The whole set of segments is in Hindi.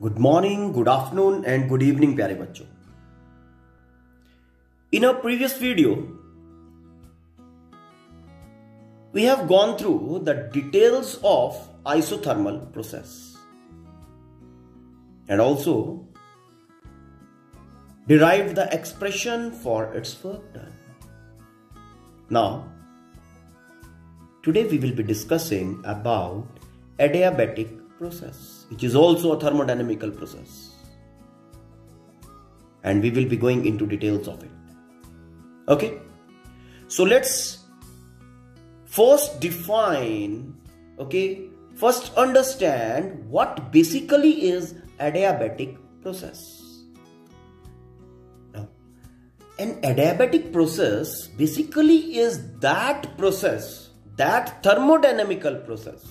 Good morning, good afternoon and good evening प्यारे बच्चों। In our previous video, we have gone through the details of isothermal process and also derived the expression for its work done. Now, today we will be discussing about adiabatic process, which is also a thermodynamical process, and we will be going into details of it. Okay, so let's first define, first understand what basically is adiabatic process. Now, an adiabatic process basically is that process, that thermodynamical process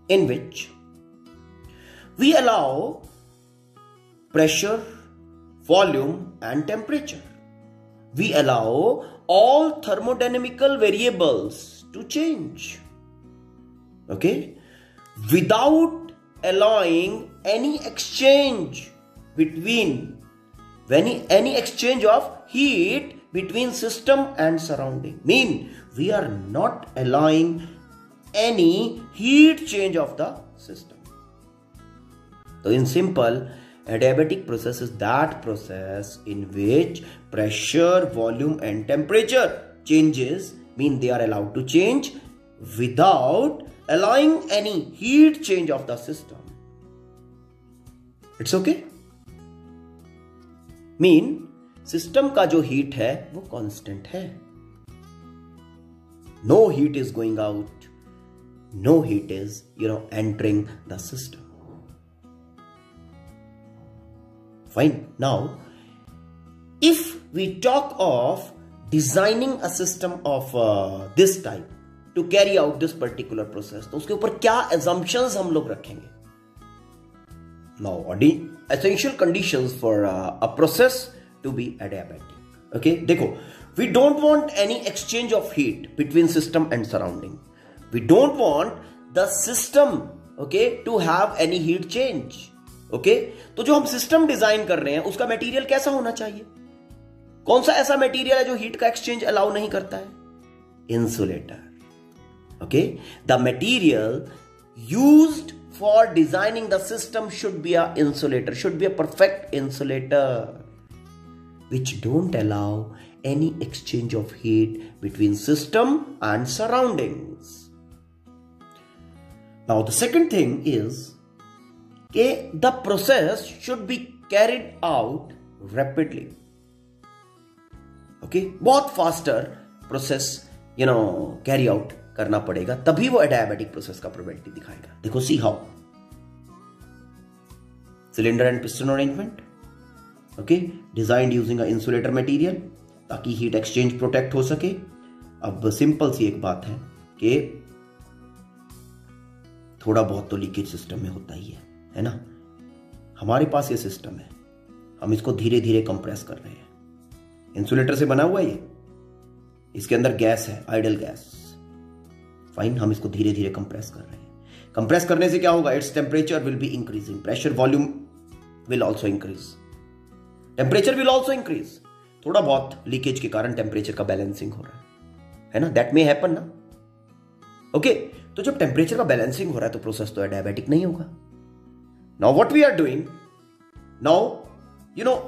in which we allow pressure, volume and temperature. We allow all thermodynamical variables to change, without allowing any exchange between any exchange of heat between system and surrounding. Mean we are not allowing any heat change of the system. So in simple, adiabatic process is that process in which pressure, volume and temperature changes, mean they are allowed to change without allowing any heat change of the system. It's okay? Mean system का जो heat है वो constant है. No heat is going out. No heat is, entering the system. Fine. Now, if we talk of designing a system of this type to carry out this particular process, तो उसके ऊपर क्या assumptions हम लोग रखेंगे? Now, essential conditions for a process to be adiabatic. Okay, देखो, we don't want any exchange of heat between system and surrounding. We don't want the system, to have any heat change. तो जो हम सिस्टम डिजाइन कर रहे हैं उसका मटेरियल कैसा होना चाहिए? कौन सा ऐसा मटेरियल है जो हीट का एक्सचेंज अलाउ नहीं करता है? Insulator. The material used for designing the system should be a insulator, should be a perfect insulator which don't allow any exchange of heat between system and surroundings. Now the second thing is the process should be carried out rapidly. बहुत faster process carry out करना पड़ेगा, तभी वो adiabatic process का probability दिखाएगा. देखो, see how cylinder and piston arrangement, designed using a insulator material ताकि heat exchange protect हो सके. अब सिंपल सी एक बात है कि थोड़ा बहुत तो लीकेज सिस्टम में होता ही है ना. हमारे पास ये सिस्टम है, हम इसको धीरे धीरे कंप्रेस कर रहे हैं. इंसुलेटर से बना हुआ ये, इसके अंदर गैस है, आइडल गैस. फाइन, हम इसको धीरे धीरे कंप्रेस कर रहे हैं. कंप्रेस करने से क्या होगा? Its temperature will be increasing, pressure volume will also increase, temperature will also increase. थोड़ा बहुत लीकेज के कारण टेम्परेचर का बैलेंसिंग हो रहा है ना. दैट मे हैपन ना. तो जब टेम्परेचर का बैलेंसिंग हो रहा है तो प्रोसेस तो एडियाबैटिक नहीं होगा. Now what we are doing, now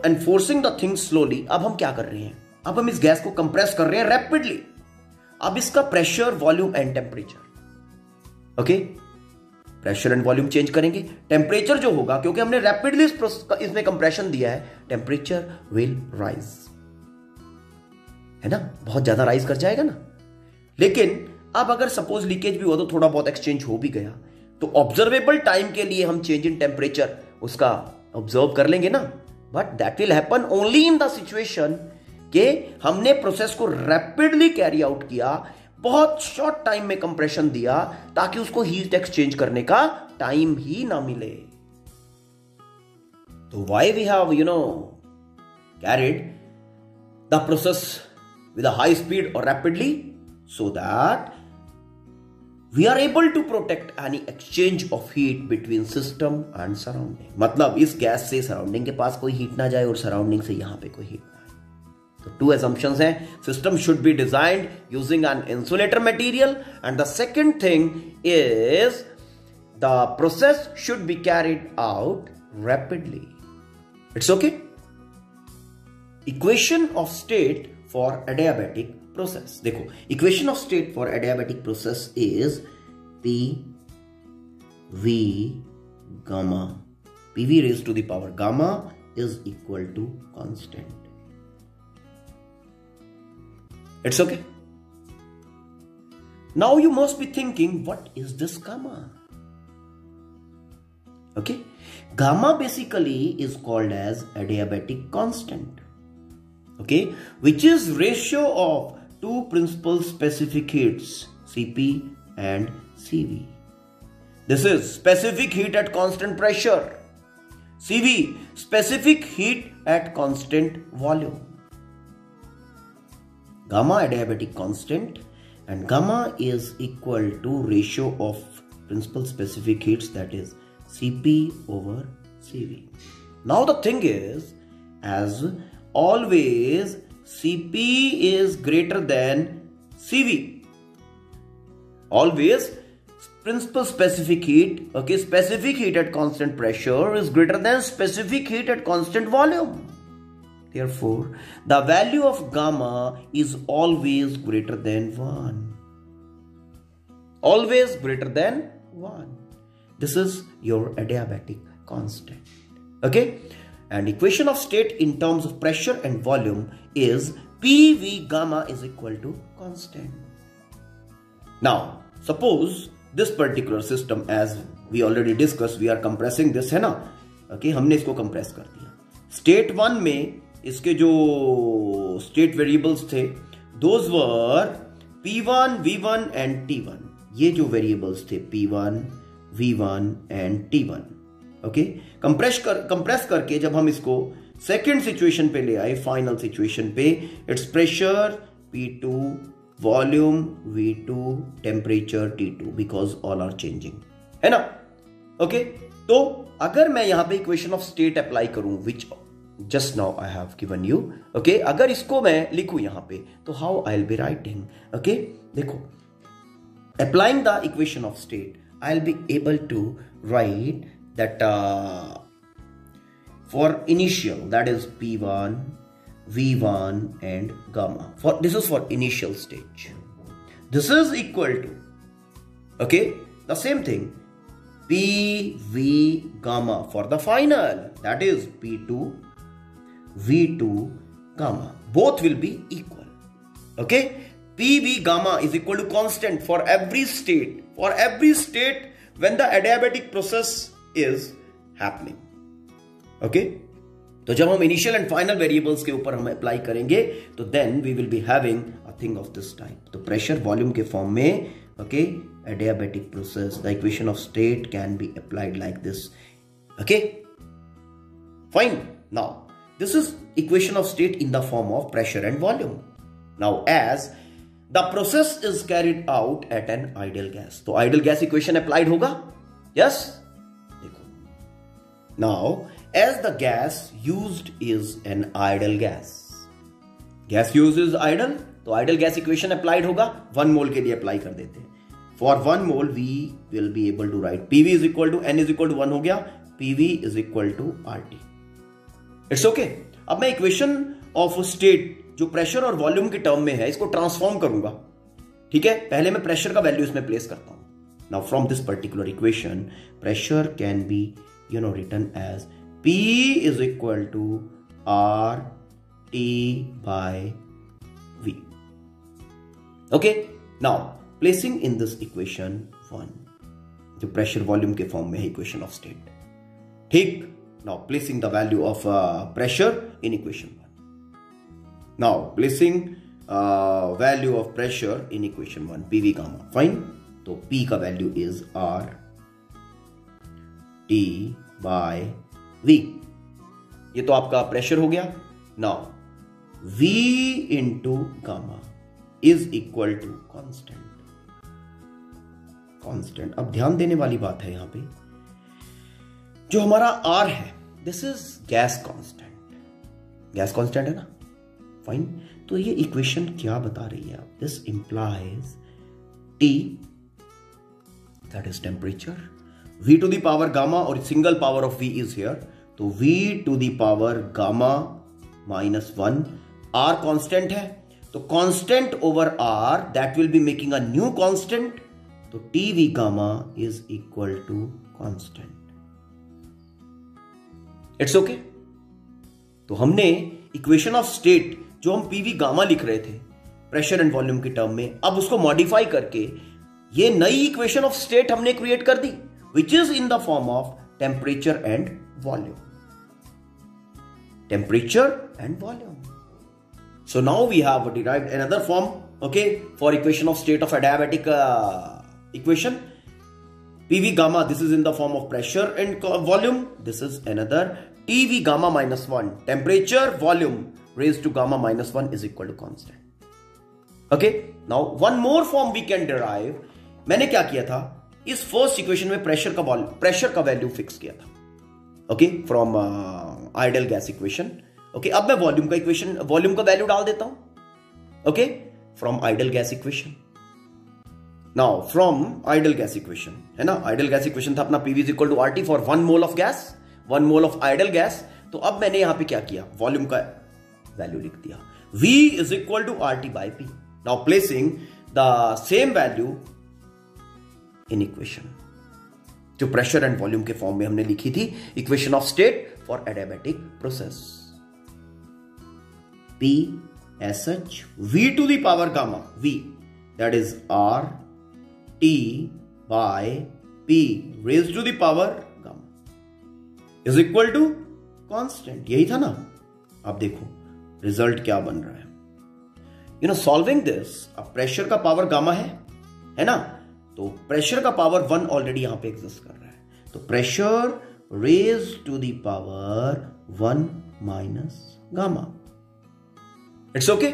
enforcing the things slowly. अब हम क्या कर रहे हैं? अब हम इस गैस को कंप्रेस कर रहे हैं रैपिडली. अब इसका pressure, volume and temperature, pressure and volume change करेंगे. टेम्परेचर जो होगा, क्योंकि हमने रैपिडली इसमें कंप्रेशन दिया है, टेम्परेचर विल राइज, है ना. बहुत ज्यादा राइज कर जाएगा ना. लेकिन अब अगर सपोज लीकेज भी हुआ तो थोड़ा बहुत एक्सचेंज हो भी गया तो ऑब्जर्वेबल टाइम के लिए हम चेंज इन टेम्परेचर उसका ऑब्जर्व कर लेंगे ना. But that will happen only in the situation कि हमने प्रोसेस को रैपिडली कैरी आउट किया, बहुत शॉर्ट टाइम में कंप्रेशन दिया ताकि उसको हीट एक्सचेंज करने का टाइम ही ना मिले. तो why we have carried the process with a high speed or rapidly, so that we are able to protect any exchange of heat between system and surrounding. मतलब इस गैस से सराउंडिंग के पास कोई हीट ना जाए और सराउंडिंग से यहां पे कोई हीट ना आए. तो two assumptions हैं. System should be designed using an insulator material, and the second thing is the process should be carried out rapidly. It's okay. Equation of state for adiabatic process. देखो, equation of state for adiabatic process is P V gamma. PV raised to the power gamma is equal to constant. It's okay. Now you must be thinking, what is this gamma? Okay, gamma basically is called as adiabatic constant. Okay, which is ratio of two principal specific heats, Cp and Cv. This is specific heat at constant pressure. Cv, specific heat at constant volume. Gamma adiabatic constant, and gamma is equal to ratio of principal specific heats, that is Cp over Cv. Now the thing is, as always, Cp is greater than Cv. Always principal specific heat, okay, specific heat at constant pressure is greater than specific heat at constant volume. Therefore, the value of gamma is always greater than 1. Always greater than 1. This is your adiabatic constant. Okay? And equation of state in terms of pressure and volume is PV gamma is equal to constant. Now, suppose this particular system, as we already discussed, we are compressing this, है ना? Okay, हमने इसको compress कर दिया. State 1 में इसके जो state variables थे, those were P1, V1 and T1. ये जो variables थे P1, V1 and T1. Okay, compress करके जब हम इसको सेकेंड सिचुएशन पे ले आए, फाइनल सिचुएशन पे, it's pressure P2, volume V2, temperature T2, because all are changing, है ना? ओके, तो अगर मैं यहां पे इक्वेशन ऑफ स्टेट अप्लाई करूं, which just now I have given you, okay, अगर इसको मैं लिखूं यहां पे, तो how I will be writing? Okay, देखो, applying the equation of state, I will be able to write that for initial, that is P1, V1 and gamma, for this is for initial stage, this is equal to, okay, the same thing, PV gamma for the final, that is P2, V2 gamma, both will be equal. Okay, PV gamma is equal to constant for every state, when the adiabatic process is happening. Okay, तो जब हम इनिशियल एंड फाइनल वेरिएबल्स के ऊपर हम अप्लाई करेंगे, तो then we will be having a thing of this type. तो प्रेशर वॉल्यूम के फॉर्म में, okay, adiabatic process, the equation of state can be applied like this. Okay, fine. Now this is equation of state in the form of pressure and volume. Now as the process is carried out at an ideal gas, तो ideal gas equation applied होगा. Yes. Now, as the gas used is an ideal gas. Gas used is ideal, तो ideal gas equation applied होगा. 1 mole के लिए apply कर देते हैं. For 1 mole, we will be able to write PV is equal to N is equal to 1 हो गया. PV is equal to RT. It's okay. अब मैं equation of state जो प्रेशर और वॉल्यूम के टर्म में है, इसको ट्रांसफॉर्म करूंगा. ठीक है, पहले मैं प्रेशर का वैल्यू इसमें प्लेस करता हूं. Now from this particular equation, pressure can be written as P is equal to RT by V. Okay, now placing in this equation 1, जो प्रेशर वॉल्यूम के फॉर्म में है इक्वेशन ऑफ स्टेट. ठीक, now placing the value of pressure in equation 1. Now placing value of pressure in equation 1, PV gamma. Fine. तो P का value is R T by V. ये तो आपका प्रेशर हो गया. Now V into gamma is equal to constant. Constant. अब ध्यान देने वाली बात है यहां पे, जो हमारा आर है this is gas constant, gas constant है ना, फाइन। तो ये इक्वेशन क्या बता रही है? This implies T that is temperature, v to the power gamma और single power of v is here, तो v to the power gamma -1, r constant है, तो constant over r that will be making a new constant, तो T V gamma is equal to constant. It's okay. तो हमने इक्वेशन ऑफ स्टेट जो हम पीवी गामा लिख रहे थे प्रेशर एंड वॉल्यूम के टर्म में, अब उसको मॉडिफाई करके ये नई इक्वेशन ऑफ स्टेट हमने क्रिएट कर दी, which is in the form of temperature and volume, temperature and volume. So now we have derived another form, okay, for equation of state of adiabatic equation. PV gamma, this is in the form of pressure and volume. This is another TV gamma -1, temperature, volume raised to gamma -1 is equal to constant. Okay, now one more form we can derive. मैंने क्या किया था, इस फर्स्ट इक्वेशन में प्रेशर का वैल्यू फिक्स किया था, okay, from ideal gas equation. Okay, अब मैं वॉल्यूम का वैल्यू डाल देता हूं, okay, from ideal gas equation. Now from ideal gas equation है ना, आइडियल गैस इक्वेशन था अपना PV is equal to RT for 1 mole of gas, 1 mole of ideal gas. तो अब मैंने यहां पे क्या किया, वॉल्यूम का वैल्यू लिख दिया, v is equal to RT by P. Now placing the same value in equation जो प्रेशर एंड वॉल्यूम के फॉर्म में हमने लिखी थी, equation of state for adiabatic process, P as such v to the power gamma, v that is r t by p raised to the power gamma is equal to constant। यही था ना। अब देखो रिजल्ट क्या बन रहा है, यू नो, सॉल्विंग दिस, अब प्रेशर का पावर गामा है ना, तो प्रेशर का पावर 1 ऑलरेडी यहां पे एग्जिस्ट कर रहा है, तो pressure raise to the power 1 minus gamma. It's okay.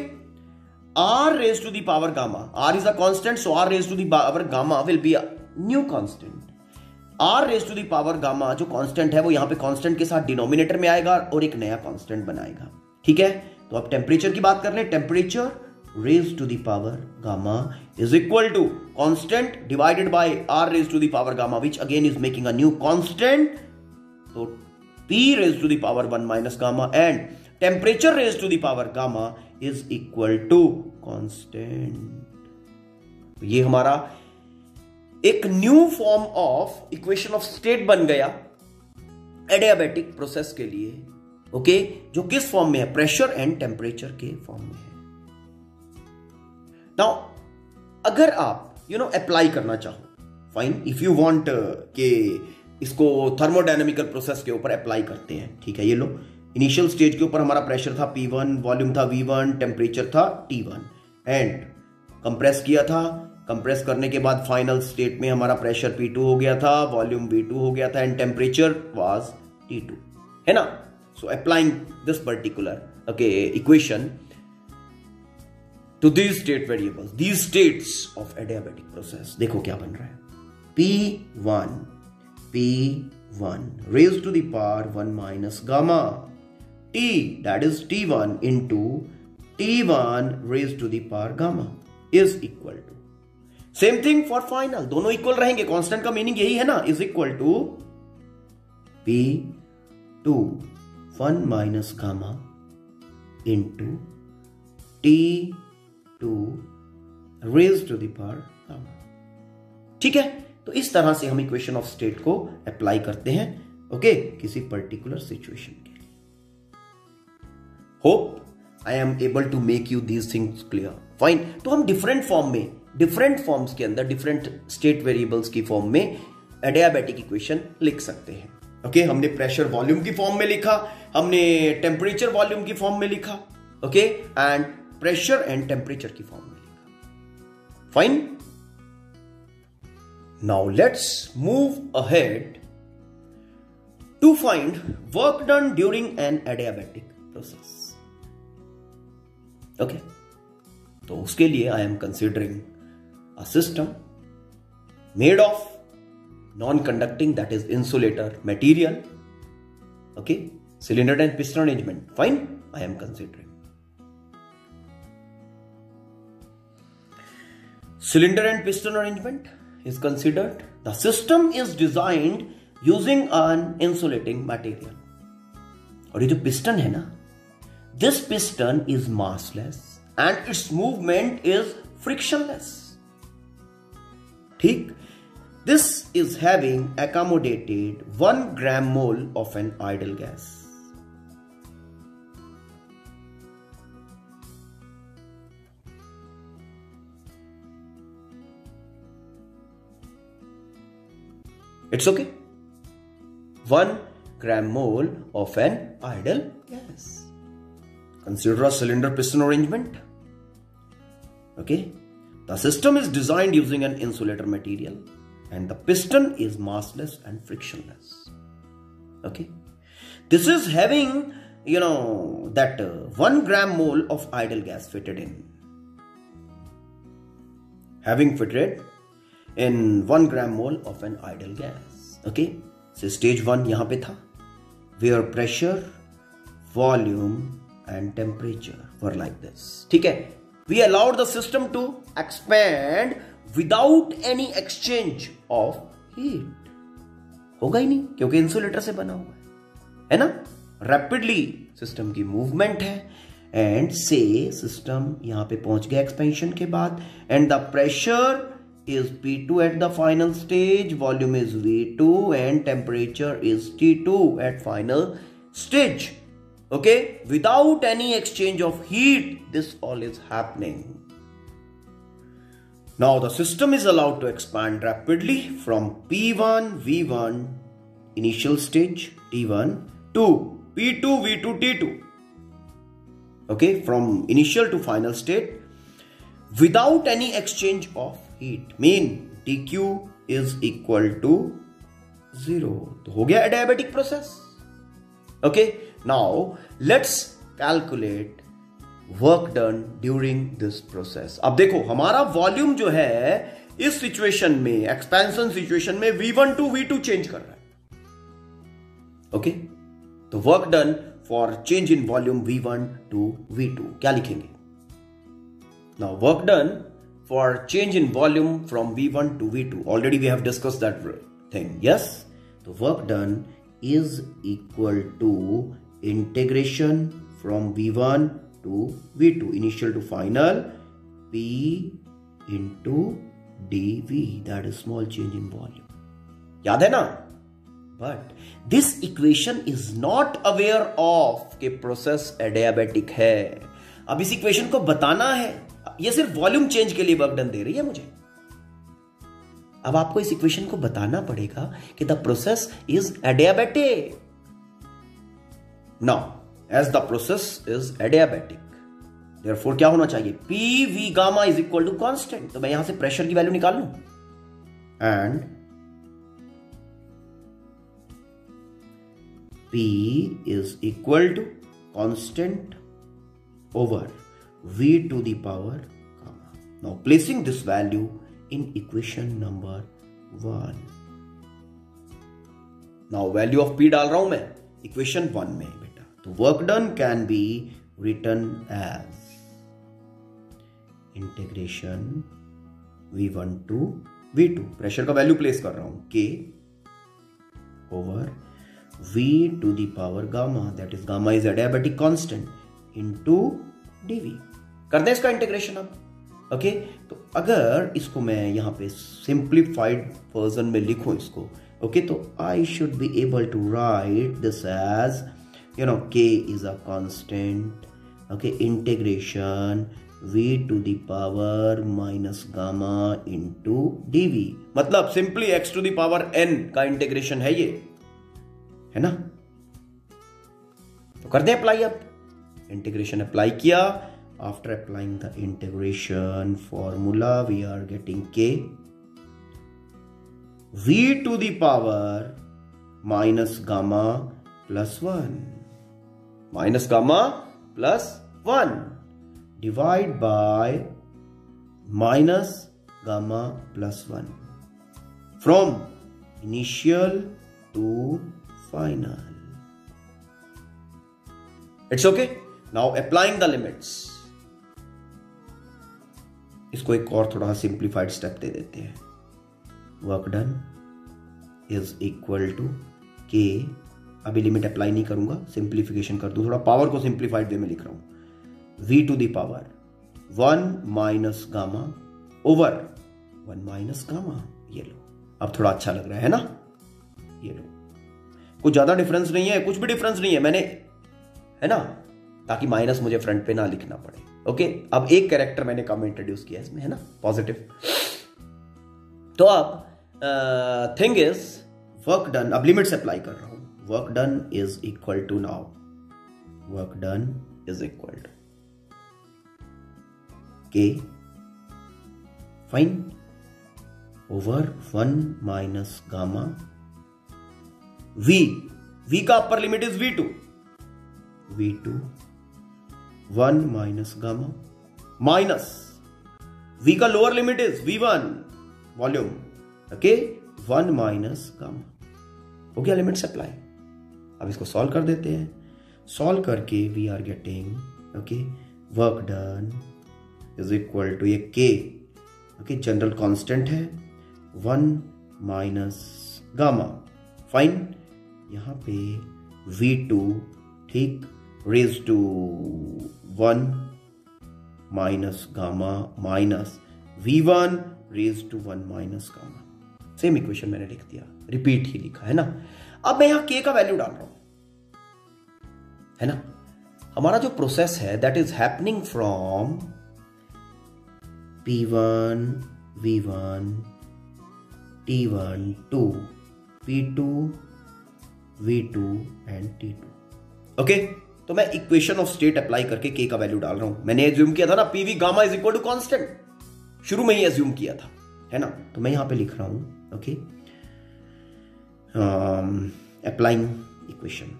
R raised to the power gamma. R is a constant, so R raised to the power gamma will be a new constant. R raised to the power gamma जो constant है वो यहां पे constant के साथ डिनोमिनेटर में आएगा और एक नया constant बनाएगा, ठीक है। तो अब टेम्परेचर की बात कर ले, temperature raised to the power gamma is equal to constant divided by R raised to the power gamma, which again is making a new constant. So P raised to the power 1 minus gamma and temperature raised to the power gamma is equal to constant। ये हमारा एक new form of equation of state बन गया एडियाबैटिक प्रोसेस के लिए, ओके, जो किस फॉर्म में है, प्रेशर एंड टेम्परेचर के फॉर्म में है। नाउ अगर आप अप्लाई करना चाहो, फाइन, इफ यू वांट के इसको थर्मोडायनेमिकल प्रोसेस के ऊपर अप्लाई करते हैं, ठीक है। ये लो, इनिशियल स्टेज के ऊपर हमारा प्रेशर था P1, वॉल्यूम था V1, टेम्परेचर था T1 एंड कंप्रेस किया था। कंप्रेस करने के बाद फाइनल स्टेट में हमारा प्रेशर P2 हो गया था, वॉल्यूम V2 हो गया था एंड टेम्परेचर वाज T2, है ना। So applying this particular okay equation two these state variables, these states of adiabatic process, देखो क्या बन रहा है, P1 raised to the power 1 minus gamma, T that is T1 into T1 raised to the power gamma is equal to, same thing for final, दोनों इक्वल रहेंगे, कांस्टेंट का मीनिंग यही है ना, is equal to P2 1 minus gamma into T2 raised to the power gamma, ठीक है। तो इस तरह से हम इक्वेशन ऑफ स्टेट को अप्लाई करते हैं, ओके, किसी पर्टिकुलर सिचुएशन के लिए। Hope I am able to make you these things clear, fine. तो हम डिफरेंट फॉर्म में, डिफरेंट फॉर्म्स के अंदर, डिफरेंट स्टेट वेरिएबल्स की फॉर्म में एडियाबैटिक इक्वेशन लिख सकते हैं, ओके। हमने प्रेशर वॉल्यूम की फॉर्म में लिखा, हमने टेम्परेचर वॉल्यूम की फॉर्म में लिखा, okay, and pressure and temperature की फॉर्म में लिखा, fine. Now let's move ahead to find work done during an adiabatic process. Okay. तो उसके लिए I am considering a system made of non-conducting, that is insulator material. Okay, cylinder and piston arrangement, fine, I am considering. Cylinder and piston arrangement is considered. The system is designed using an insulating material. और ये जो piston है ना, this piston is massless and its movement is frictionless. ठीक? This is having accommodated 1 gram mole of an ideal gas. It's okay. 1 gram mole of an ideal gas. Consider a cylinder piston arrangement. Okay. The system is designed using an insulator material and the piston is massless and frictionless. Okay. This is having, that 1 gram mole of ideal gas fitted in. Having fitted in 1 gram mole of an ideal gas. Okay. So stage 1 यहाँ पे था, where pressure, volume and temperature were like this. ठीक है. We allowed the system to expand without any exchange of heat. होगा ही नहीं क्योंकि इंसुलेटर से बना हुआ है ना. Rapidly सिस्टम की मूवमेंट है एंड से सिस्टम यहां पे पहुंच गया एक्सपेंशन के बाद and the pressure is P2 at the final stage, volume is V2 and temperature is T2 at final stage. Okay, without any exchange of heat, this all is happening. Now the system is allowed to expand rapidly from P1 V1 initial stage T1 to P2 V2 T2. Okay, from initial to final state without any exchange of heat, mean dq is equal to 0. तो हो गया adiabatic process. Okay, now let's calculate work done during this process. अब देखो हमारा वॉल्यूम जो है इस सिचुएशन में, एक्सपेंशन सिचुएशन में V1 to V2 चेंज कर रहा है. ओके, तो work done for change in volume V1 to V2 क्या लिखेंगे? Now work done for change in volume from V1 to V2. Already we have discussed that thing. Yes? The work done is equal to integration from V1 to V2. Initial to final. P into dV. That is small change in volume. याद है ना? But this equation is not aware of कि process adiabatic है. अब इस इक्वेशन को बताना है, ये सिर्फ वॉल्यूम चेंज के लिए वर्क डन दे रही है मुझे. अब आपको इस इक्वेशन को बताना पड़ेगा कि the process is adiabatic. Now as the process is adiabatic, therefore क्या होना चाहिए? P V gamma is equal to constant. तो मैं यहां से प्रेशर की वैल्यू निकाल लूं and P is equal to constant over V to the power gamma. Now placing this value in equation number 1. Now value of P डाल रहा हूं मैं equation 1 में बेटा. तो work done can be written as integration V1 to V2. Pressure का वैल्यू प्लेस कर रहा हूं K over V to the power gamma, that is gamma is adiabatic constant into dV. कर दें इसका इंटीग्रेशन अब. ओके, तो अगर इसको मैं यहां पे सिंप्लीफाइड वर्जन में लिखूं इसको, ओके, तो I should be able to write this as K is a constant. Okay, integration V to the power minus gamma into dV. मतलब simply x to the power n का इंटीग्रेशन है ये, है ना. तो कर दें अप्लाई. अब इंटीग्रेशन अप्लाई किया. After applying the integration formula we are getting K V to the power minus gamma plus 1 minus gamma plus 1 divide by minus gamma plus 1. from initial to final. It's okay. Now applying the limits. इसको एक और थोड़ा सिंप्लीफाइड स्टेप दे देते हैं. Work done is equal to K. अभी लिमिट अप्लाई नहीं करूंगा, सिंप्लीफिकेशन कर दूं, थोड़ा पावर को सिंप्लीफाइड वे में लिख रहा हूं. v to the power 1 minus gamma over 1 minus gamma. ये लो, अब थोड़ा अच्छा लग रहा है ना. ये लो, कुछ ज्यादा डिफरेंस नहीं है, कुछ भी डिफरेंस नहीं है. मैंने, है ना, ताकि माइनस मुझे फ्रंट पे ना लिखना पड़े. ओके, अब एक कैरेक्टर मैंने कम इंट्रोड्यूस किया इसमें, है ना, पॉजिटिव. तो अब थिंग इज वर्क डन. अब लिमिट्स अप्लाई कर रहा हूं. Work done is equal to, now work done is equal to K fine over 1 minus gamma v का upper limit is v2 1 minus gamma minus v का lower limit is v1 volume. Okay, 1 minus gamma. हो गया लिमिट्स अप्लाई. अब इसको सॉल्व कर देते हैं. सॉल्व करके we are getting, okay, work done is equal to ये k, ओके, जनरल कांस्टेंट है, 1 माइनस गामा. फाइन. यहां पे v2, ठीक, raise to 1 minus gamma minus v1 raise to 1 minus gamma. Same equation मैंने लिख दिया, रिपीट ही लिखा है ना. अब मैं यहां k का वैल्यू डाल रहा हूं, है ना. हमारा जो प्रोसेस है that is happening from p1 v1 t1 to p2 v2 and t2. Okay, तो मैं इक्वेशन ऑफ स्टेट अप्लाई करके k का वैल्यू डाल रहा हूं. मैंने एज्यूम किया था ना PV gamma is equal to constant, शुरू में ही एज्यूम किया था, है ना. तो मैं यहां पे लिख रहा हूं, okay, applying equation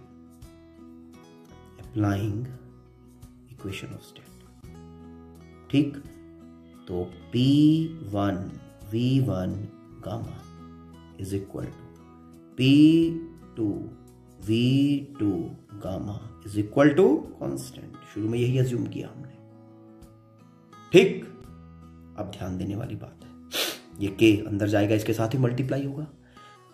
of state. ठीक, तो p1 v1 gamma is equal to p2 v2 gamma is equal to constant. शुरू में यही अज्यूम किया हमने. ठीक, अब ध्यान देने वाली बात है, ये k अंदर जाएगा, इसके साथ ही मल्टीप्लाई होगा,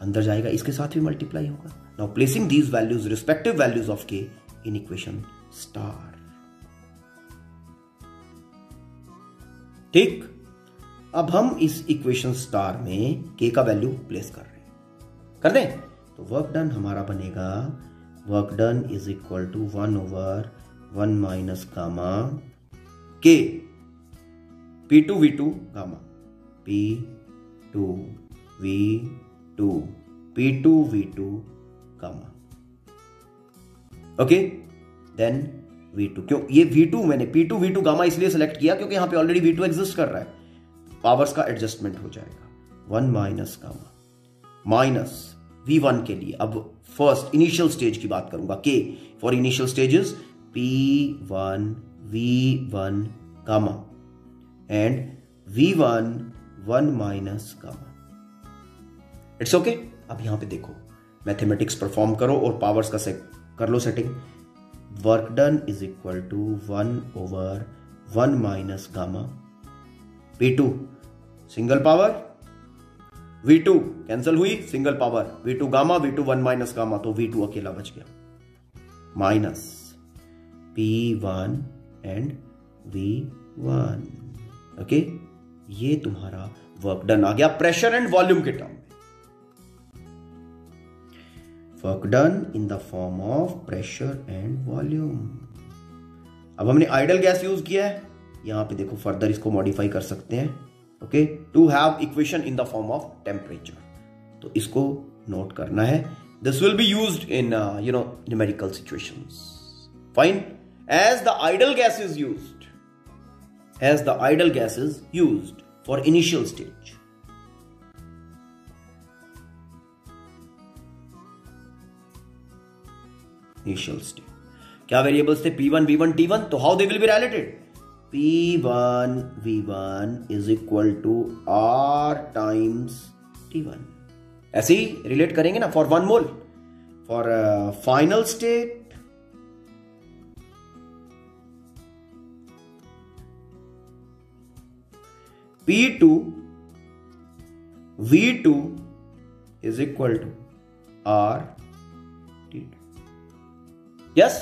अंदर जाएगा, इसके साथ भी मल्टीप्लाई होगा. Now placing these values, respective values of k in equation star. ठीक, अब हम इस इक्वेशन स्टार में k का वैल्यू प्लेस कर रहे हैं. कर दें तो वर्क डन हमारा बनेगा, work done is equal to 1 over 1 minus gamma k p2 v2 gamma p2 v2 p2 v2 gamma. Okay, then v2. क्यों ये v2 मैंने p2 v2 गामा इसलिए सेलेक्ट किया क्योंकि यहां पे ऑलरेडी v2 एग्जिस्ट कर रहा है. पावर्स का एडजस्टमेंट हो जाएगा. 1 माइनस गामा माइनस v1 के लिए. अब फर्स्ट इनिशियल स्टेज की बात करूंगा. k for initial stages p1 v1 gamma and v1 1 minus gamma. It's okay. अब यहां पे देखो, मैथमेटिक्स परफॉर्म करो और पावर्स का कर लो setting. Work done is equal to 1 over 1 minus gamma p2 single power, v2 cancel हुई, single power, v2 gamma, v2 1 minus gamma, तो v2 अकेला बच गया, minus p1 and v1. Okay, ये तुम्हारा वर्क डन आ गया प्रेशर एंड वॉल्यूम के टर्म में. Work done in the form of pressure and volume. अब हमने आइडल गैस यूज किया है. यहां पे देखो फर्दर इसको मॉडिफाई कर सकते हैं. Okay, to have equation in the form of temperature. तो इसको नोट करना है. This will be used in numerical situations. Fine. As the ideal gas is used for initial stage. Initial stage क्या वेरिएबल्स थे? p1 v1 t1. तो how they will be related? p1 v1 is equal to r times t1. ऐसे ही रिलेट करेंगे ना for 1 mole, for final state P2 V2 is equal to RT2. Yes,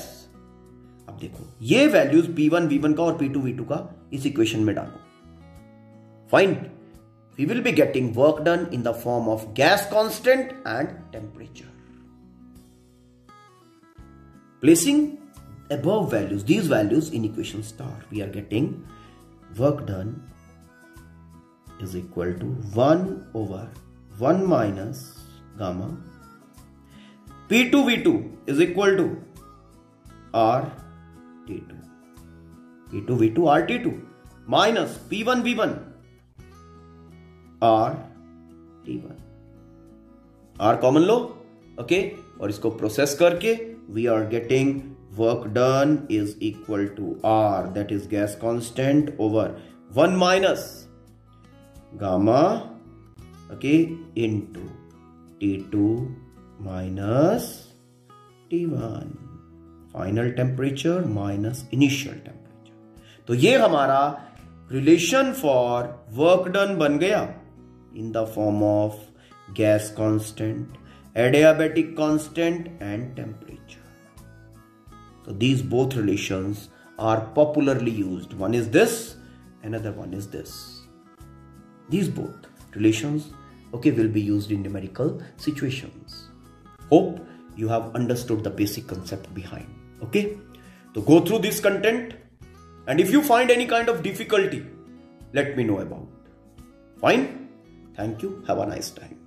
अब देखो ये वैल्यूज P1 V1 का और P2 V2 का इस इक्वेशन में डालो. Fine, we will be getting work done in the form of gas constant and temperature. Placing above values, these values in equation star, we are getting work done is equal to 1 over 1 minus gamma P2 V2 is equal to RT2, P2 V2 RT2 minus P1 V1 RT1. R common लो, ओके, और इसको प्रोसेस करके we are getting work done is equal to R, that is gas constant, over 1 minus gamma, okay, into T2 minus T1, final temperature minus initial temperature. तो ये हमारा रिलेशन फॉर वर्क डन बन गया in the form of gas constant, adiabatic constant and temperature. So these both relations are popularly used. One is this, another one is this. These both relations, okay, will be used in numerical situations. Hope you have understood the basic concept behind. Okay, so go through this content, and if you find any kind of difficulty, let me know about. Fine? Thank you. Have a nice time.